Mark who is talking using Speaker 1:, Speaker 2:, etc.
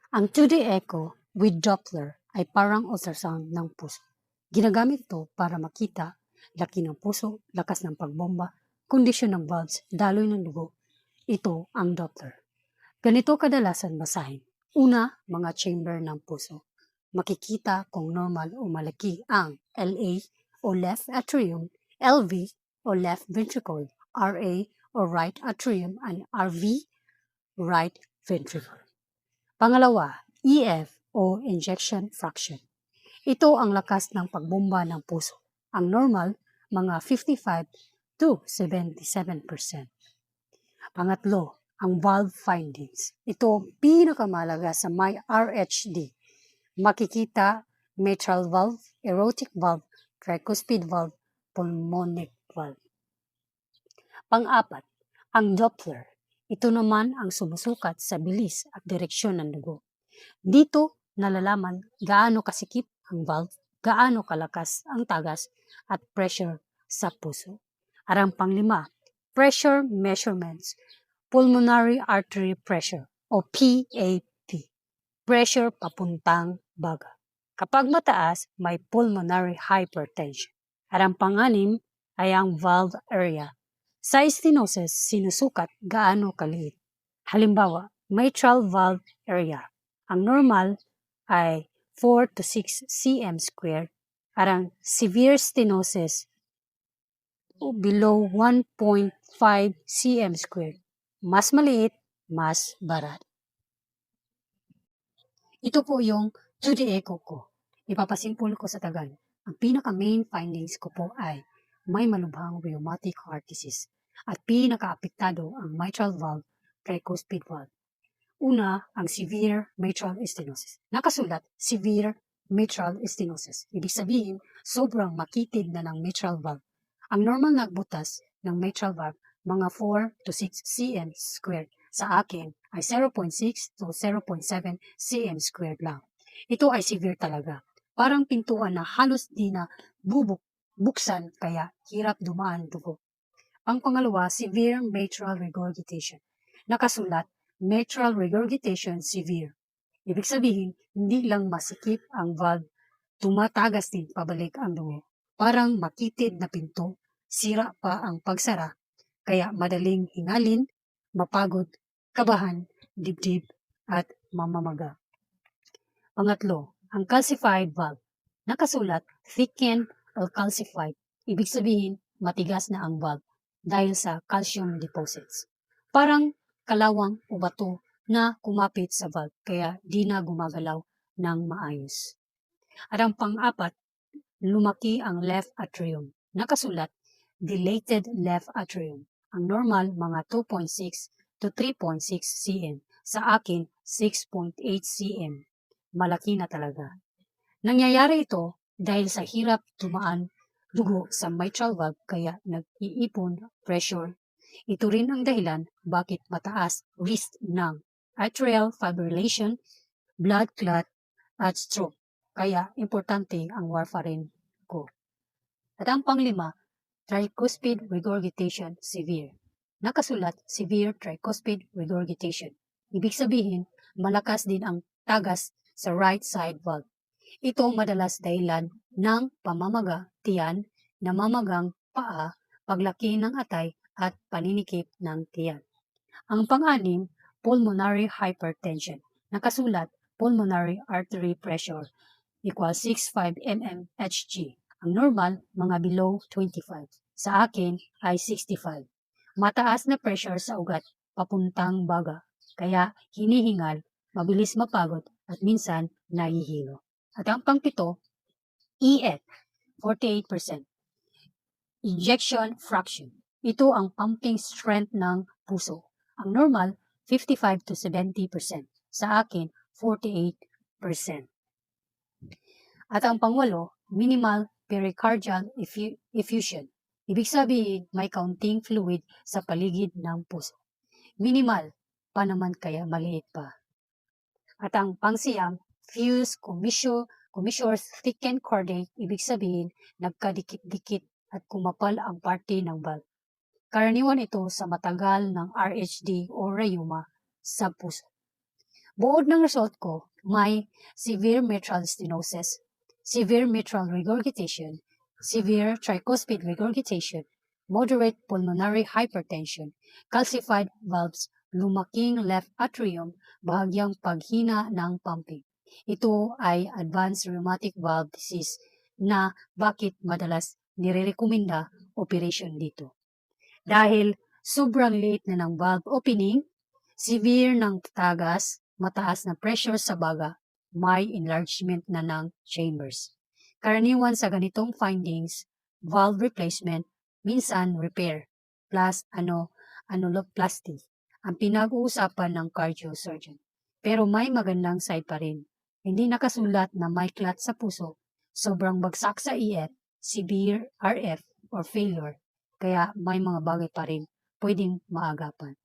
Speaker 1: Ang 2D echo with Doppler ay parang ultrasound ng puso. Ginagamit ito para makita laki ng puso, lakas ng pagbomba, kondisyon ng valves, daloy ng dugo. Ito ang Doppler. Ganito kadalasan basahin. Una, mga chamber ng puso. Makikita kung normal o malaki ang LA o left atrium, LV o left ventricle, RA o right atrium, and RV, right ventricle. Pangalawa, EF o ejection fraction. Ito ang lakas ng pagbomba ng puso. Ang normal, mga 55 to 77%. Pangatlo, ang valve findings. Ito ang pinakamalaga sa may RHD. Makikita mitral valve, aortic valve, tricuspid valve, pulmonic valve. Pang-apat, ang Doppler. Ito naman ang sumusukat sa bilis at direksyon ng dugo. Dito nalalaman gaano kasikip ang valve, gaano kalakas ang tagas at pressure sa puso. Arang panglima, pressure measurements, pulmonary artery pressure o PAP, pressure papuntang baga. Kapag mataas, may pulmonary hypertension. Arang panganim ay ang valve area. Sa stenosis, sinusukat gaano kaliit. Halimbawa, mitral valve area. Ang normal ay 4 to 6 cm squared. Arang severe stenosis below 1.5 cm squared. Mas maliit, mas barat. Ito po yung 2D echo ko. Ipapasimpul ko sa tagal. Ang pinaka-main findings ko po ay may malubhang rheumatic heart disease at pinaka-apektado ang mitral valve, tricuspid valve. Una, ang severe mitral stenosis. Nakasulat, severe mitral stenosis. Ibig sabihin, sobrang makitid na ng mitral valve. Ang normal na butas ng mitral valve, mga 4 to 6 cm squared. Sa akin ay 0.6 to 0.7 cm squared lang. Ito ay severe talaga. Parang pintuan na halos di na buksan kaya hirap dumaan dugo. Ang pangalawa, severe mitral regurgitation. Nakasulat, mitral regurgitation severe. Ibig sabihin, hindi lang masikip ang valve, tumatagas din pabalik ang dugo. Parang makitid na pinto, sira pa ang pagsara, kaya madaling hingalin, mapagod, kabahan, dibdib, at mamamaga. Pangatlo, ang calcified valve. Nakasulat, thickened or calcified. Ibig sabihin, matigas na ang valve dahil sa calcium deposits. Parang kalawang o bato na kumapit sa valve kaya di na gumagalaw ng maayos. At ang pang-apat, lumaki ang left atrium. Nakasulat, dilated left atrium. Ang normal, mga 2.6 to 3.6 cm. Sa akin, 6.8 cm. Malaki na talaga. Nangyayari ito dahil sa hirap tumaan dugo sa mitral valve kaya nag-iipon pressure. Ito rin ang dahilan bakit mataas risk ng atrial fibrillation, blood clot, at stroke. Kaya importante ang warfarin ko. At ang panglima, tricuspid regurgitation severe. Nakasulat, severe tricuspid regurgitation. Ibig sabihin, malakas din ang tagas sa right side valve. Ito madalas dahilan ng pamamaga, tiyan, namamagang paa, paglaki ng atay at paninikip ng tiyan. Ang pang-anim, pulmonary hypertension. Nakasulat, pulmonary artery pressure equals 65 mmHg. Ang normal, mga below 25. Sa akin ay 65. Mataas na pressure sa ugat, papuntang baga. Kaya hinihingal, mabilis mapagod at minsan nahihilo. At ang pangpito, EF, 48%. Ejection fraction. Ito ang pumping strength ng puso. Ang normal, 55 to 70%. Sa akin, 48%. At ang pangwalo, minimal pericardial effusion. Ibig sabihin, may kaunting fluid sa paligid ng puso. Minimal pa naman kaya maliit pa. At ang pangsiyam, fuse commissures thickened chordate, ibig sabihin, nagkadikit-dikit at kumapal ang parte ng valve. Karaniwan ito sa matagal ng RHD o rheuma sa puso. Buod ng result ko, may severe mitral stenosis, severe mitral regurgitation, severe tricuspid regurgitation, moderate pulmonary hypertension, calcified valves, lumaking left atrium, bahagyang paghina ng pumping. Ito ay advanced rheumatic valve disease na bakit madalas nirerekomenda operation dito. Dahil sobrang liit na ng valve opening, severe ng tagas, mataas na pressure sa baga, may enlargement na ng chambers. Karaniwan sa ganitong findings, valve replacement, minsan repair, plus annuloplasty, ang pinag-uusapan ng cardio-surgeon. Pero may magandang side pa rin. Hindi nakasulat na may clot sa puso, sobrang bagsak sa EF, severe RF, or failure, kaya may mga bagay pa rin pwedeng maagapan.